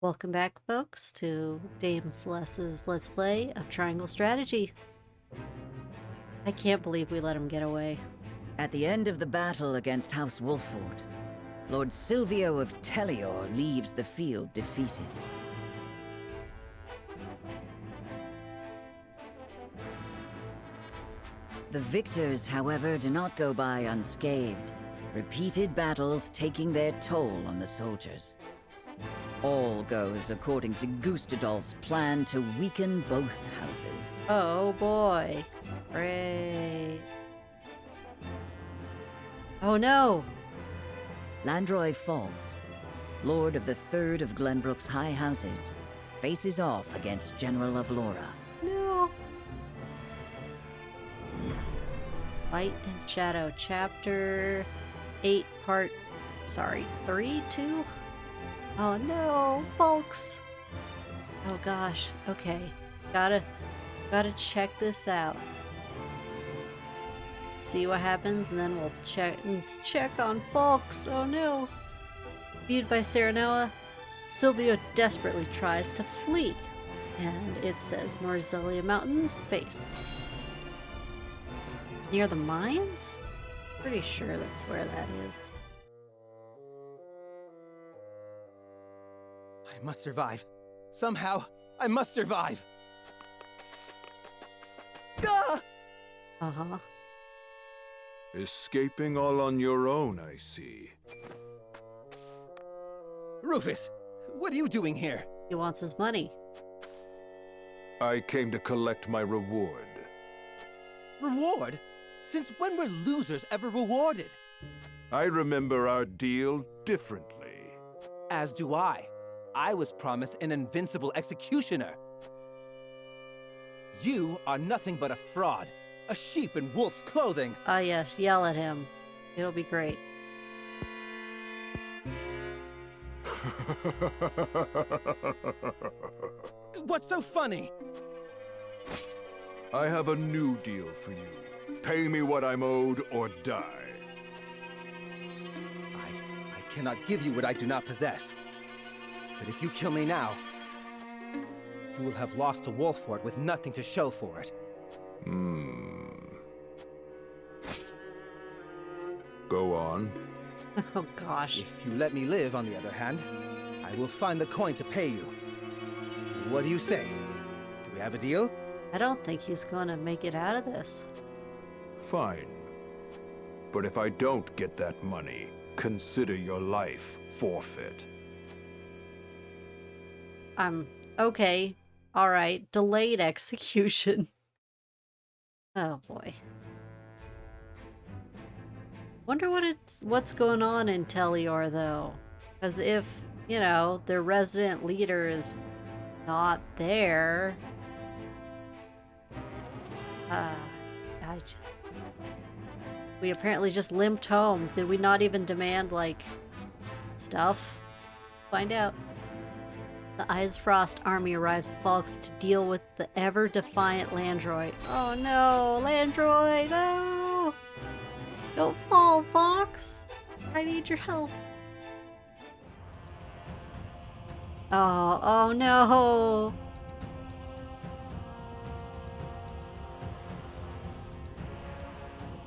Welcome back, folks, to Dameceles' Let's Play of Triangle Strategy. I can't believe we let him get away. At the end of the battle against House Wolfford, Lord Silvio of Tellior leaves the field defeated. The victors, however, do not go by unscathed, repeated battles taking their toll on the soldiers. All goes according to Gustadolf's plan to weaken both houses. Oh boy. Great. Oh no! Landroy Falls, Lord of the Third of Glenbrook's High Houses, faces off against General of Laura. No! Light and Shadow, Chapter 8, Part... 3, 2? Oh no, folks! Oh gosh, okay. Gotta check this out. See what happens, and then we'll check on folks. Oh no! Viewed by Serenoa, Silvio desperately tries to flee. And it says Norzelia Mountains base. Near the mines? Pretty sure that's where that is. I must survive. Somehow, I must survive. Ah! Uh-huh. Escaping all on your own, I see. Rufus, what are you doing here? He wants his money. I came to collect my reward. Reward? Since when were losers ever rewarded? I remember our deal differently. As do I. I was promised an invincible executioner. You are nothing but a fraud. A sheep in wolf's clothing. Ah yes, yell at him. It'll be great. What's so funny? I have a new deal for you. Pay me what I'm owed or die. I cannot give you what I do not possess. But if you kill me now, you will have lost to Wolfford with nothing to show for it. Go on. Oh gosh. If you let me live, on the other hand, I will find the coin to pay you. What do you say? Do we have a deal? I don't think he's gonna make it out of this. Fine. But if I don't get that money, consider your life forfeit. Okay. Alright. Delayed execution. Oh boy. Wonder what's going on in Tellior though. Because if, you know, their resident leader is not there. We apparently just limped home. Did we not even demand, like, stuff? Find out. The Icefrost army arrives at Falks to deal with the ever-defiant Landroid. Oh no, Landroid, no! Don't fall, Fox! I need your help. Oh no!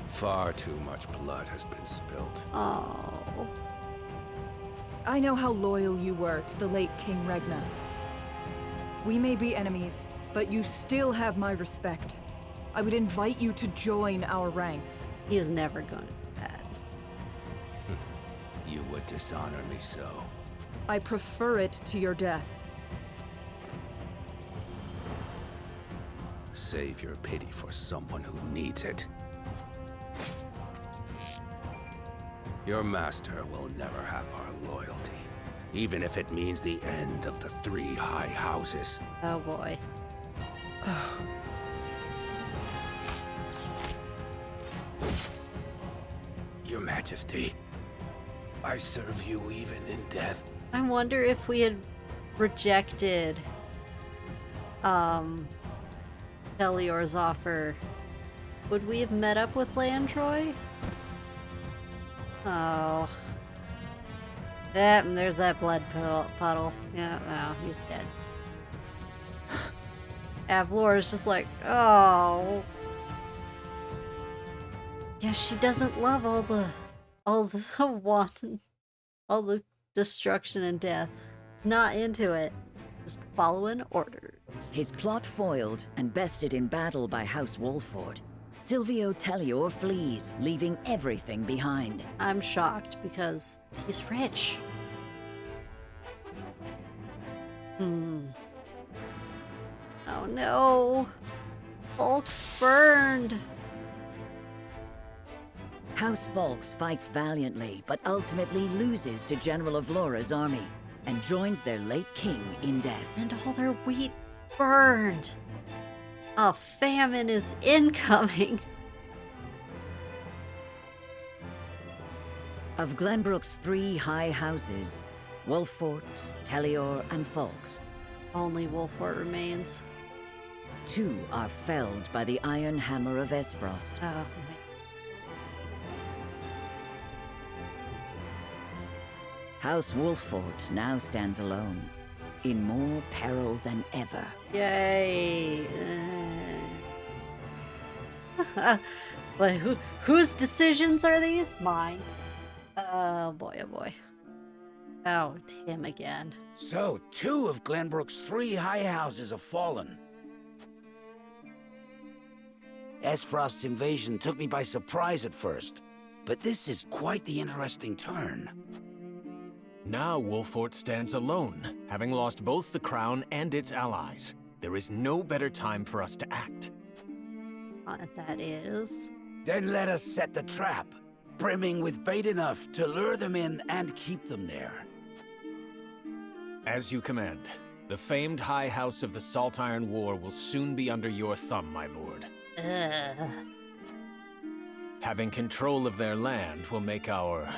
Far too much blood has been spilled. Oh. I know how loyal you were to the late King Regna. We may be enemies, but you still have my respect. I would invite you to join our ranks. He is never going to do that. You would dishonor me so. I prefer it to your death. Save your pity for someone who needs it. Your master will never have our loyalty, even if it means the end of the three high houses. Oh boy. Your Majesty, I serve you even in death. I wonder if we had rejected Tellior's offer, would we have met up with Landroy? Oh. And there's that blood puddle. Yeah, well, he's dead. Avlor is just like, oh. Yeah, she doesn't love all the wanton, all the destruction and death. Not into it. Just following orders. His plot foiled and bested in battle by House Wolford, Silvio Tellior flees, leaving everything behind. I'm shocked because he's rich. Oh no. Folks burned. House Volks fights valiantly, but ultimately loses to General Avlora's army and joins their late king in death. And all their wheat burned. A famine is incoming. Of Glenbrook's 3 high houses, Wolfort, Tellior, and Folks, Only Wolfort remains. 2 are felled by the iron hammer of Esfrost. Oh, man. House Wolfort now stands alone, in more peril than ever. Yay. But whose decisions are these? Mine. Oh boy, oh boy. Oh, it's him again. So, 2 of Glenbrook's 3 high houses have fallen. Esfrost's invasion took me by surprise at first, but this is quite the interesting turn. Now Wolfort stands alone, having lost both the crown and its allies. There is no better time for us to act. That is. Then let us set the trap, brimming with bait enough to lure them in and keep them there. As you command. The famed High House of the Salt Iron War will soon be under your thumb, my lord. Having control of their land will make our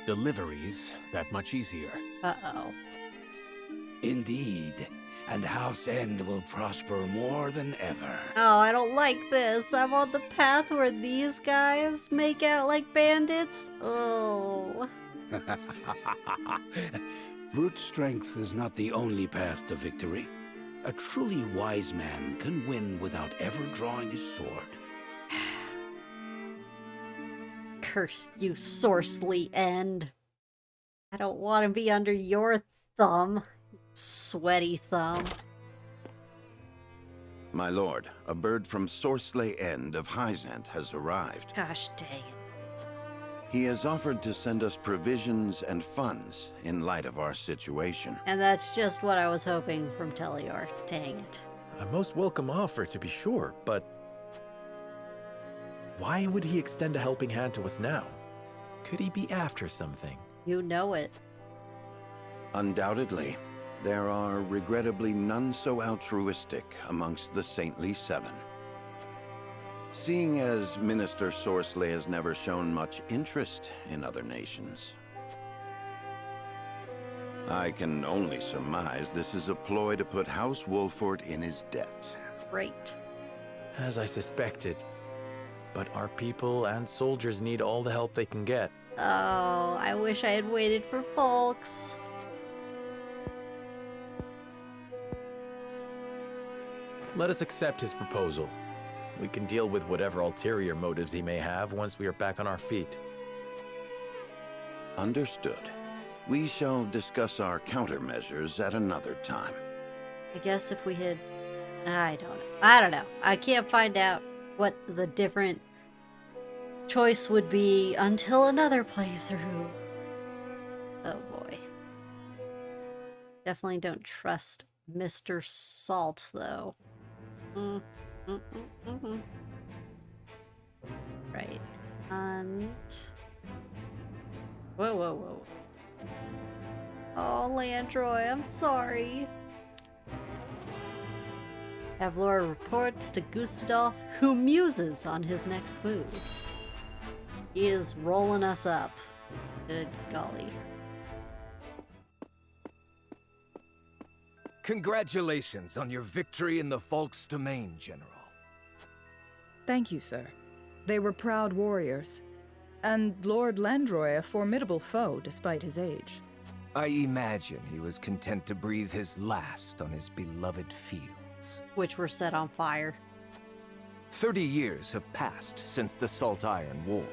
deliveries that much easier. Uh-oh. Indeed, and House End will prosper more than ever. Oh, I don't like this. I'm on the path where these guys make out like bandits. Oh. Brute strength is not the only path to victory. A truly wise man can win without ever drawing his sword. Curse you, Sorcely End. I don't want to be under your thumb, sweaty thumb. My lord, a bird from Sorceley End of Hyzant has arrived. Gosh dang it. He has offered to send us provisions and funds in light of our situation. And that's just what I was hoping from Tellior. Dang it. A most welcome offer, to be sure, but why would he extend a helping hand to us now? Could he be after something? You know it. Undoubtedly, there are regrettably none so altruistic amongst the Saintly Seven. Seeing as Minister Sorceley has never shown much interest in other nations, I can only surmise this is a ploy to put House Wolfort in his debt. Great. As I suspected. But our people and soldiers need all the help they can get. Oh, I wish I had waited for folks. Let us accept his proposal. We can deal with whatever ulterior motives he may have once we are back on our feet. Understood. We shall discuss our countermeasures at another time. I guess if we had... I don't know. I can't find out what the different choice would be until another playthrough. Oh boy. Definitely don't trust Mr. Salt, though. Right. And... Whoa. Oh, Landroy, I'm sorry. Avlor reports to Gustadolf, who muses on his next move. He is rolling us up. Good golly. Congratulations on your victory in the Folk's domain, General. Thank you, sir. They were proud warriors. And Lord Landroy a formidable foe despite his age. I imagine he was content to breathe his last on his beloved fields. Which were set on fire. 30 years have passed since the Salt Iron War.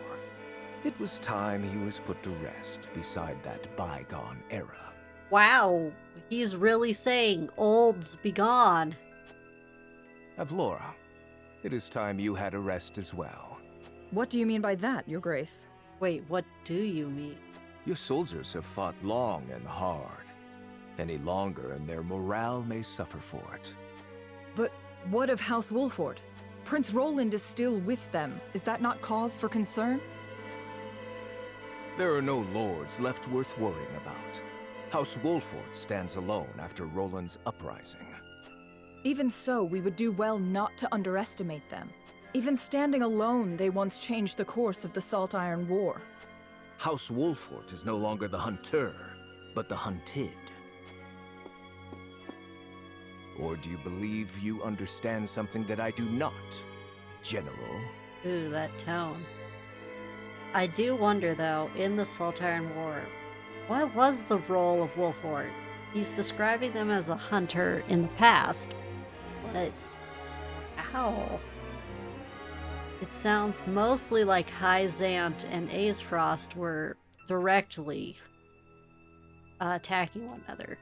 It was time he was put to rest beside that bygone era. Wow, he's really saying old's begone. Avlora, it is time you had a rest as well. What do you mean by that, Your Grace? Wait, what do you mean? Your soldiers have fought long and hard. Any longer and their morale may suffer for it. But what of House Wolford? Prince Roland is still with them. Is that not cause for concern? There are no lords left worth worrying about. House Wolford stands alone after Roland's uprising. Even so, we would do well not to underestimate them. Even standing alone, they once changed the course of the Salt Iron War. House Wolford is no longer the hunter, but the hunted. Or do you believe you understand something that I do not, General? Ooh, that tone. I do wonder, though, in the Salt Iron War, what was the role of Wolford? He's describing them as a hunter in the past, but how? It sounds mostly like High Zant and Aesfrost were directly attacking one another,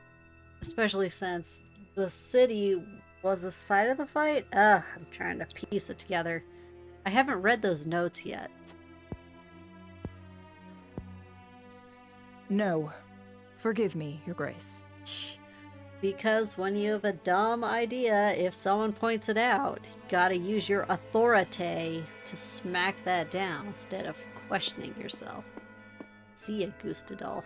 especially since the city was the site of the fight. I'm trying to piece it together. I haven't read those notes yet. No. Forgive me, Your Grace. Because when you have a dumb idea, if someone points it out, you gotta use your authority to smack that down instead of questioning yourself. See ya, Gustadolf.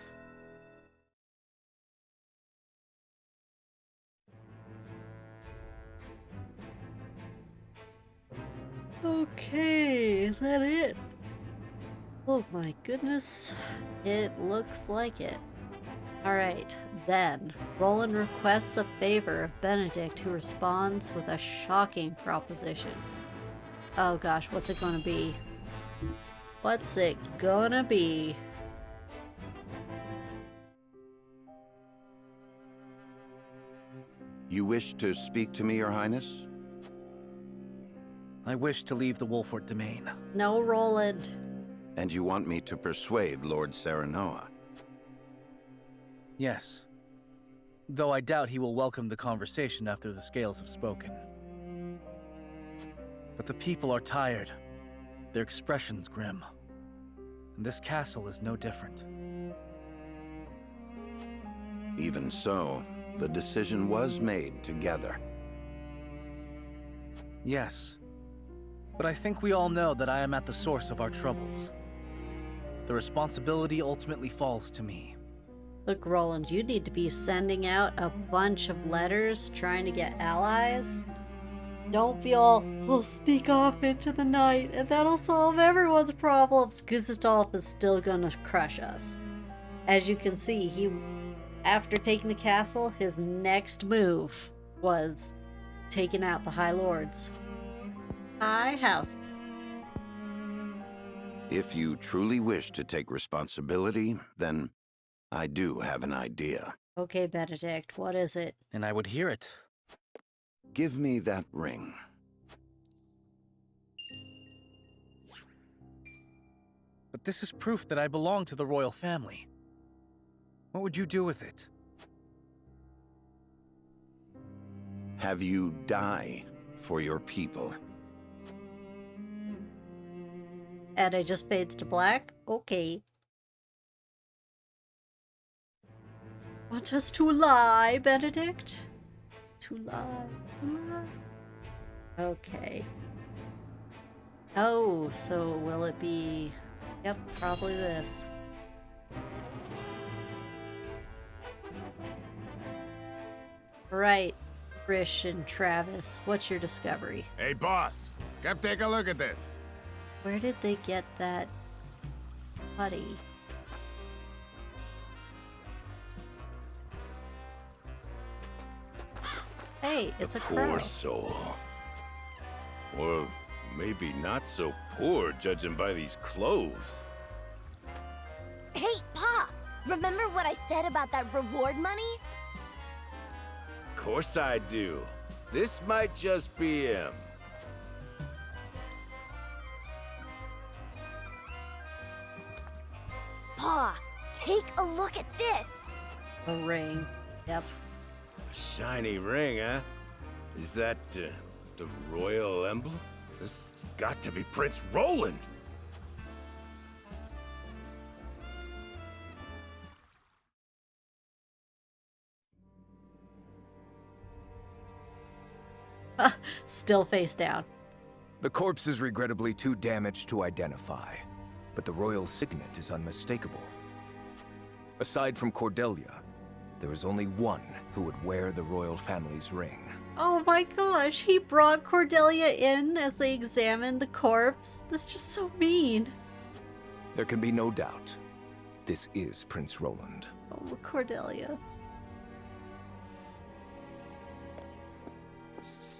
Okay, is that it? Oh my goodness, it looks like it. Alright, then, Roland requests a favor of Benedict, who responds with a shocking proposition. Oh gosh, what's it gonna be? What's it gonna be? You wish to speak to me, Your Highness? I wish to leave the Wolford domain. No, Roland. And you want me to persuade Lord Serenoa? Yes. Though I doubt he will welcome the conversation after the scales have spoken. But the people are tired. Their expressions grim. And this castle is no different. Even so, the decision was made together. Yes. But I think we all know that I am at the source of our troubles. The responsibility ultimately falls to me. Look, Roland, you need to be sending out a bunch of letters trying to get allies. Don't be all, we'll sneak off into the night and that'll solve everyone's problems. Gustadolf is still gonna crush us. As you can see, after taking the castle, his next move was taking out the High Lords. High houses. If you truly wish to take responsibility, then I do have an idea. Okay, Benedict, what is it? And I would hear it. Give me that ring. But this is proof that I belong to the royal family. What would you do with it? Have you die for your people. And it just fades to black? Okay. Want us to lie, Benedict? To lie, to lie. Okay. Oh, so will it be... Yep, probably this. Right, Frisch and Travis, what's your discovery? Hey, boss! Come take a look at this! Where did they get that putty? Hey, it's a crow. Poor soul. Or maybe not so poor, judging by these clothes. Hey, Pa! Remember what I said about that reward money? Of course I do. This might just be him. Pa, take a look at this. A ring. Yep. A shiny ring, huh? Is that the royal emblem? This has got to be Prince Roland. Still face down. The corpse is regrettably too damaged to identify, but the royal signet is unmistakable. Aside from Cordelia, there is only one who would wear the royal family's ring. Oh my gosh, he brought Cordelia in as they examined the corpse. That's just so mean. There can be no doubt. This is Prince Roland. Oh, Cordelia.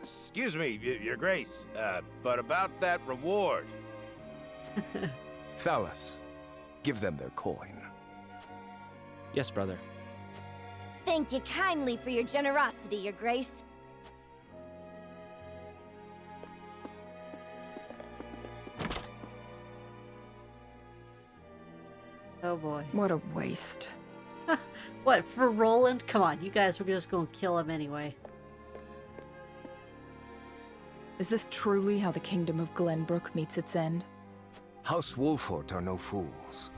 Excuse me, Your Grace, but about that reward. Thalas, give them their coin. Yes, brother. Thank you kindly for your generosity, Your Grace. Oh boy. What a waste. What, for Roland? Come on, you guys were just gonna kill him anyway. Is this truly how the kingdom of Glenbrook meets its end? House Wolfort are no fools.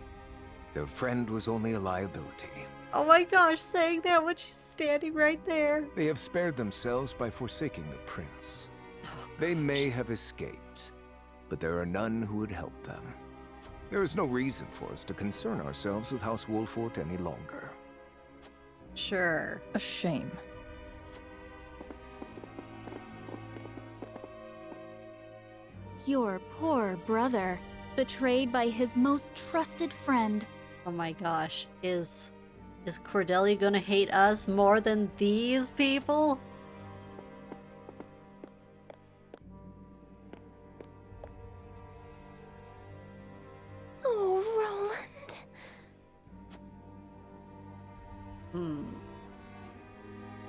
Their friend was only a liability. Oh my gosh, saying that when she's standing right there. They have spared themselves by forsaking the prince. They may have escaped, but there are none who would help them. There is no reason for us to concern ourselves with House Wolfort any longer. Sure. A shame. Your poor brother, betrayed by his most trusted friend. Oh my gosh, is Cordelia gonna hate us more than these people? Oh, Roland.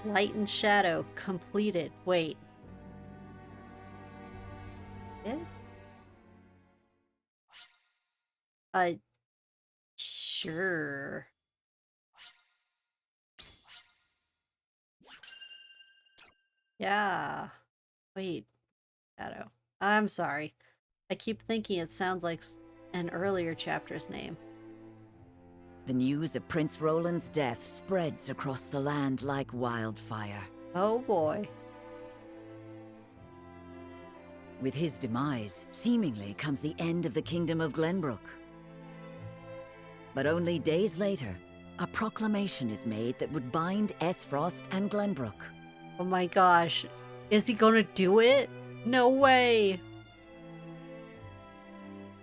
Light and shadow completed. Wait. Yeah? Sure. Yeah. Wait. Shadow. I'm sorry. I keep thinking it sounds like an earlier chapter's name. The news of Prince Roland's death spreads across the land like wildfire. Oh boy. With his demise, seemingly comes the end of the Kingdom of Glenbrook. But only days later, a proclamation is made that would bind Esfrost and Glenbrook. Oh my gosh. Is he gonna do it? No way!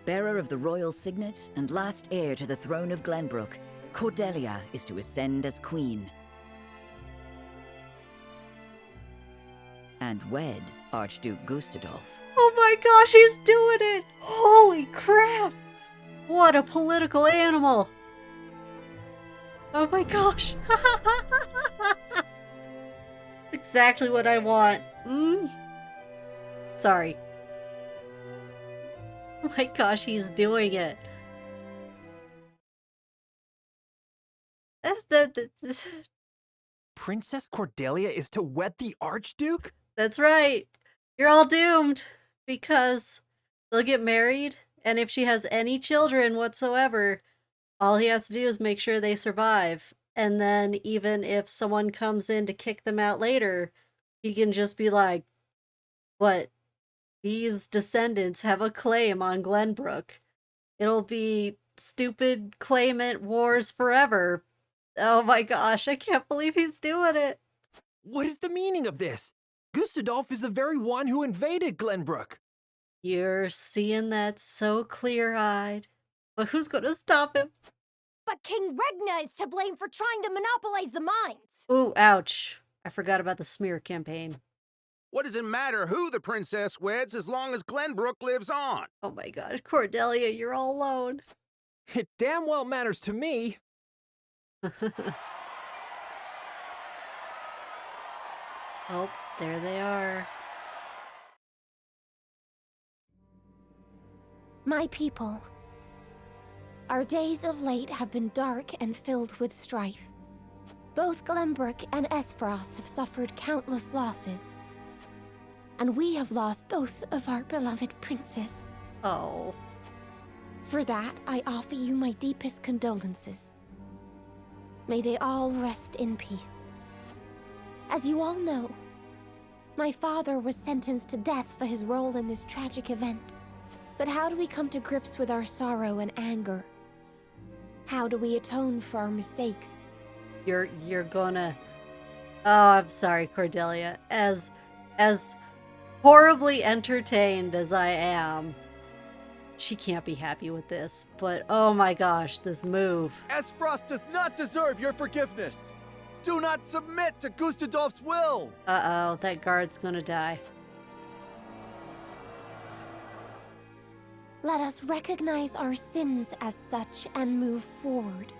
Bearer of the royal signet and last heir to the throne of Glenbrook, Cordelia is to ascend as queen. And wed Archduke Gustadolf. Oh my gosh, he's doing it! Holy crap! What a political animal! Oh my gosh! Exactly what I want. Sorry. Oh my gosh, he's doing it. Princess Cordelia is to wed the Archduke? That's right. You're all doomed because they'll get married, and if she has any children whatsoever, all he has to do is make sure they survive. And then even if someone comes in to kick them out later, he can just be like, what? These descendants have a claim on Glenbrook. It'll be stupid claimant wars forever. Oh my gosh, I can't believe he's doing it. What is the meaning of this? Gustadolf is the very one who invaded Glenbrook. You're seeing that so clear-eyed. But who's gonna stop him? But King Regna is to blame for trying to monopolize the mines. Ooh, ouch. I forgot about the smear campaign. What does it matter who the princess weds as long as Glenbrook lives on? Oh my gosh, Cordelia, you're all alone. It damn well matters to me. Oh, there they are. My people, our days of late have been dark and filled with strife. Both Glenbrook and Esfrost have suffered countless losses, and we have lost both of our beloved princes. Oh. For that, I offer you my deepest condolences. May they all rest in peace. As you all know, my father was sentenced to death for his role in this tragic event. But how do we come to grips with our sorrow and anger? How do we atone for our mistakes? You're gonna... Oh, I'm sorry, Cordelia. As horribly entertained as I am, she can't be happy with this. But oh my gosh, this move. Esfrost does not deserve your forgiveness! Do not submit to Gustadolf's will! Uh-oh, that guard's gonna die. Let us recognize our sins as such and move forward.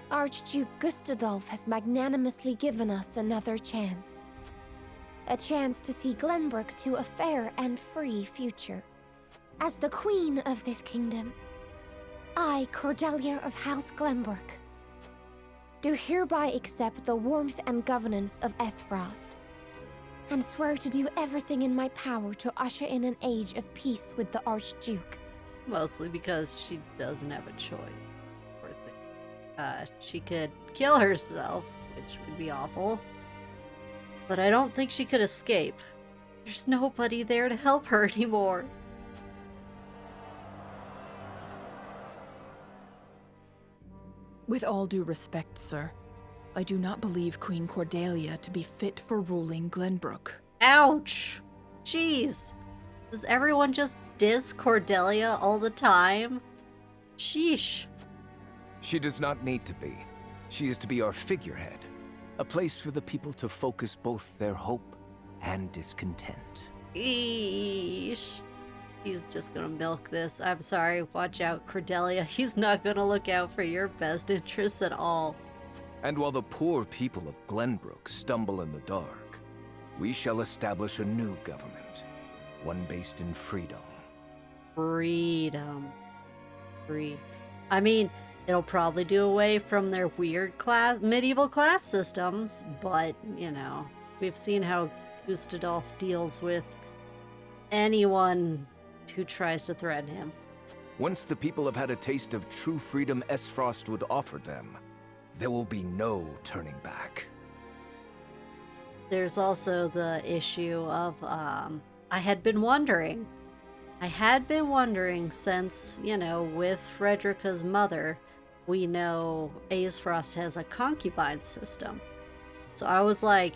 Archduke Gustadolf has magnanimously given us another chance. A chance to see Glenbrook to a fair and free future. As the queen of this kingdom, I, Cordelia of House Glenbrook, do hereby accept the warmth and governance of Esfrost, and swear to do everything in my power to usher in an age of peace with the Archduke. Mostly because she doesn't have a choice. Poor thing. She could kill herself, which would be awful. But I don't think she could escape. There's nobody there to help her anymore. With all due respect, sir, I do not believe Queen Cordelia to be fit for ruling Glenbrook. Ouch! Jeez. Does everyone just diss Cordelia all the time? Sheesh. She does not need to be. She is to be our figurehead. A place for the people to focus both their hope and discontent. Eesh. He's just gonna milk this. I'm sorry, watch out, Cordelia. He's not gonna look out for your best interests at all. And while the poor people of Glenbrook stumble in the dark, we shall establish a new government, one based in freedom. Freedom. Free. I mean, it'll probably do away from their weird medieval class systems, but, you know, we've seen how Gustadolf deals with anyone who tries to threaten him. Once the people have had a taste of true freedom Esfrost would offer them, there will be no turning back. There's also the issue of, I had been wondering since, you know, with Frederica's mother, we know Aesfrost has a concubine system. So I was like,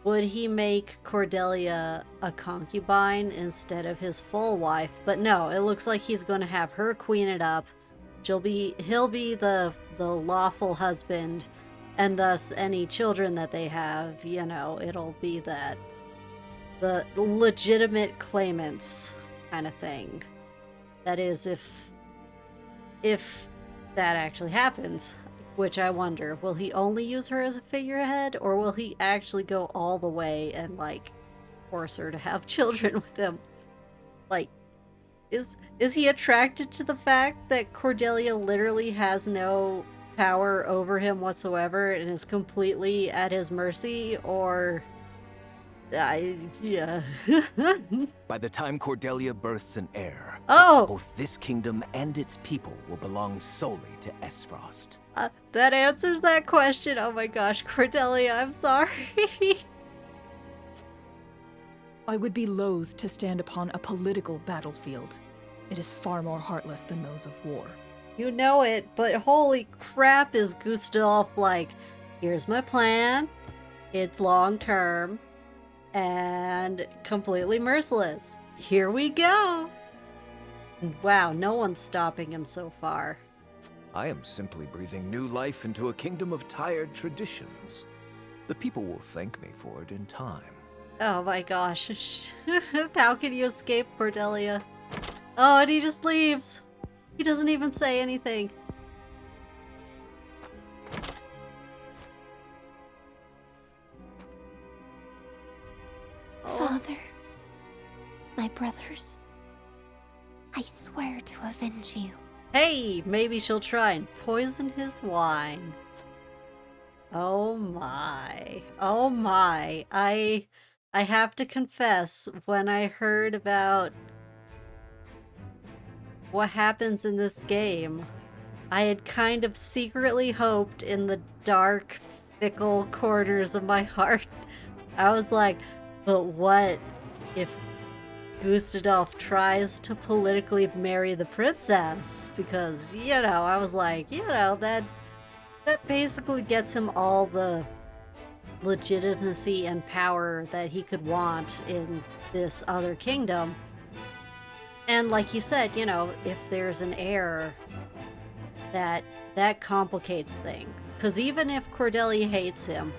would he make Cordelia a concubine instead of his full wife? But no, it looks like he's going to have her queen it up. He'll be the lawful husband, and thus any children that they have, you know, it'll be that the legitimate claimants kind of thing. That is, if that actually happens. Which I wonder, will he only use her as a figurehead, or will he actually go all the way and, like, force her to have children with him? Like, is he attracted to the fact that Cordelia literally has no power over him whatsoever and is completely at his mercy, or... yeah. By the time Cordelia births an heir, oh! both this kingdom and its people will belong solely to Esfrost. That answers that question. Oh my gosh, Cordelia, I'm sorry. I would be loath to stand upon a political battlefield. It is far more heartless than those of war. You know it, but holy crap, is Gustadolf like, here's my plan, it's long term, and completely merciless. Here we go! Wow, no one's stopping him so far. I am simply breathing new life into a kingdom of tired traditions. The people will thank me for it in time. Oh my gosh. How can you escape, Cordelia? Oh, and he just leaves. He doesn't even say anything. Father, my brothers, I swear to avenge you. Hey, maybe she'll try and poison his wine. Oh my. Oh my. I have to confess, when I heard about what happens in this game, I had kind of secretly hoped in the dark, fickle corners of my heart. I was like, but what if Gustadolf tries to politically marry the princess? Because, you know, I was like, you know, that basically gets him all the legitimacy and power that he could want in this other kingdom. And like he said, you know, if there's an heir, that complicates things. Because even if Cordelia hates him,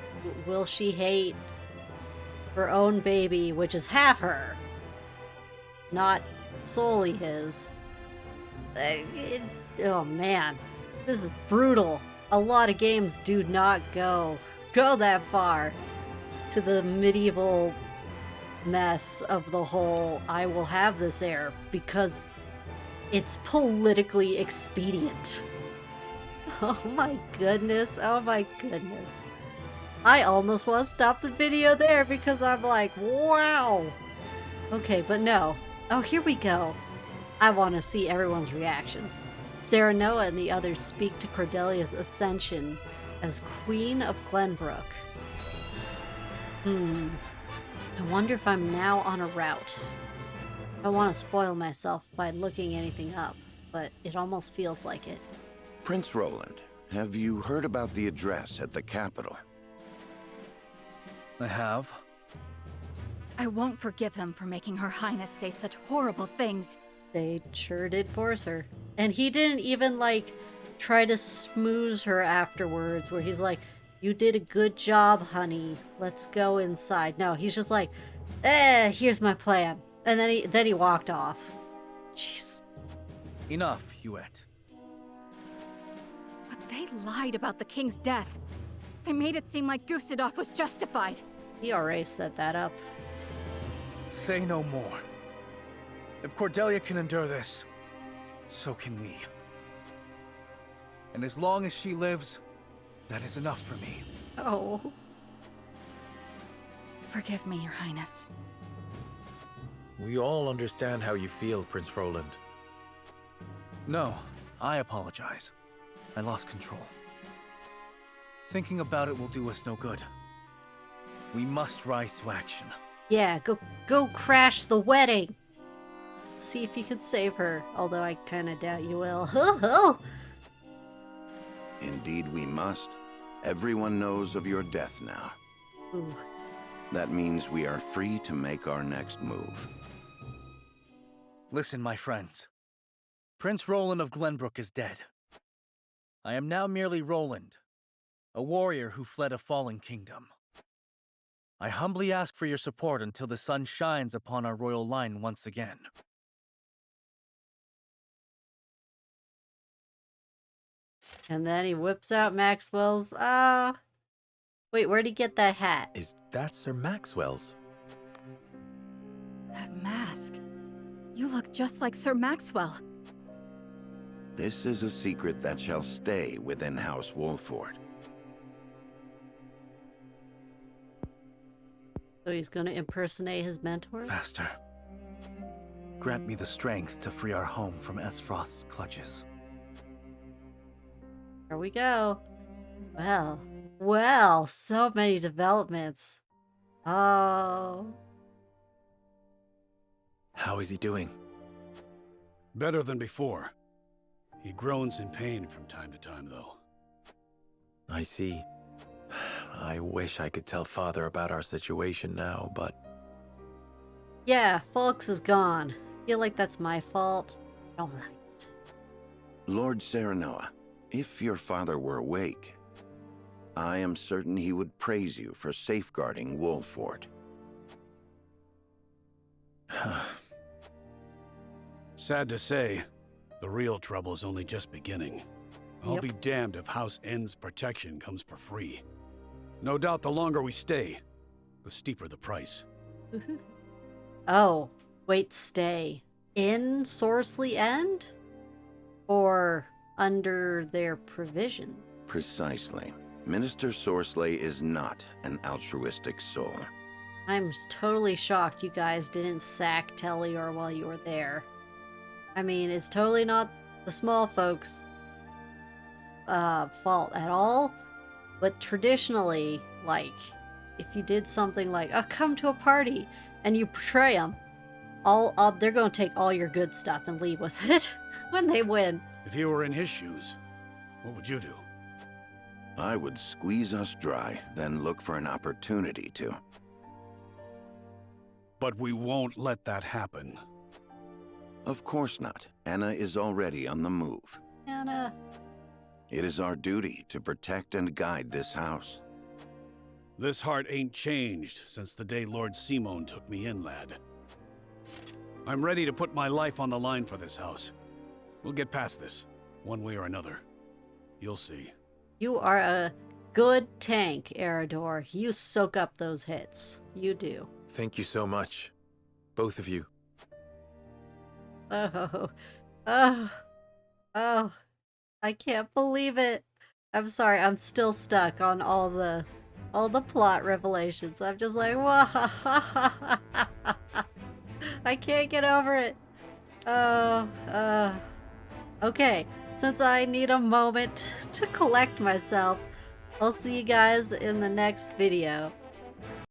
will she hate her own baby, which is half her, not solely his? Oh man, this is brutal. A lot of games do not go that far to the medieval mess of the whole I will have this heir because it's politically expedient. Oh my goodness, oh my goodness. I almost want to stop the video there because I'm like, wow. Okay, but no. Oh, here we go. I want to see everyone's reactions. Serenoa and the others speak to Cordelia's ascension as Queen of Glenbrook. I wonder if I'm now on a route. I don't want to spoil myself by looking anything up, but it almost feels like it. Prince Roland, have you heard about the address at the capital? I have. I won't forgive them for making Her Highness say such horrible things. They sure did force her. And he didn't even, like, try to smooth her afterwards, where he's like, you did a good job, honey. Let's go inside. No, he's just like, here's my plan. And then he walked off. Jeez. Enough, Hewitt. But they lied about the king's death. They made it seem like Gustadolf was justified. He already set that up. Say no more. If Cordelia can endure this, so can we. And as long as she lives, that is enough for me. Oh. Forgive me, Your Highness. We all understand how you feel, Prince Roland. No, I apologize. I lost control. Thinking about it will do us no good. We must rise to action. Yeah, go crash the wedding. See if you can save her, although I kind of doubt you will. Indeed we must. Everyone knows of your death now. Ooh. That means we are free to make our next move. Listen, my friends. Prince Roland of Glenbrook is dead. I am now merely Roland, a warrior who fled a fallen kingdom. I humbly ask for your support until the sun shines upon our royal line once again. And then he whips out Maxwell's, wait, where'd he get that hat? Is that Sir Maxwell's? That mask. You look just like Sir Maxwell. This is a secret that shall stay within House Wolford. So he's gonna impersonate his mentor? Master, grant me the strength to free our home from Esfrost's clutches. Here we go. Well, so many developments. Oh. How is he doing? Better than before. He groans in pain from time to time, though. I see. I wish I could tell Father about our situation now, but... Yeah, Folks is gone. I feel like that's my fault. I don't like it. Lord Serenoa, if your father were awake, I am certain he would praise you for safeguarding Wolford. Sad to say, the real trouble is only just beginning. I'll be damned if House N's protection comes for free. No doubt the longer we stay, the steeper the price. Oh, wait, stay. In Sorcery End? Or under their provision? Precisely. Minister Sorcelet is not an altruistic soul. I'm totally shocked you guys didn't sack Tellior while you were there. I mean, it's totally not the small folks' fault at all, but traditionally, like, if you did something like, oh, come to a party, and you betray them, they're going to take all your good stuff and leave with it when they win. If you were in his shoes, what would you do? I would squeeze us dry, then look for an opportunity to. But we won't let that happen. Of course not. Anna is already on the move. Anna. It is our duty to protect and guide this house. This heart ain't changed since the day Lord Simon took me in, lad. I'm ready to put my life on the line for this house. We'll get past this, one way or another. You'll see. You are a good tank, Eridor. You soak up those hits. You do. Thank you so much. Both of you. Oh. I can't believe it. I'm sorry, I'm still stuck on all the plot revelations. I'm just like, wow. I can't get over it. Okay, since I need a moment to collect myself, I'll see you guys in the next video.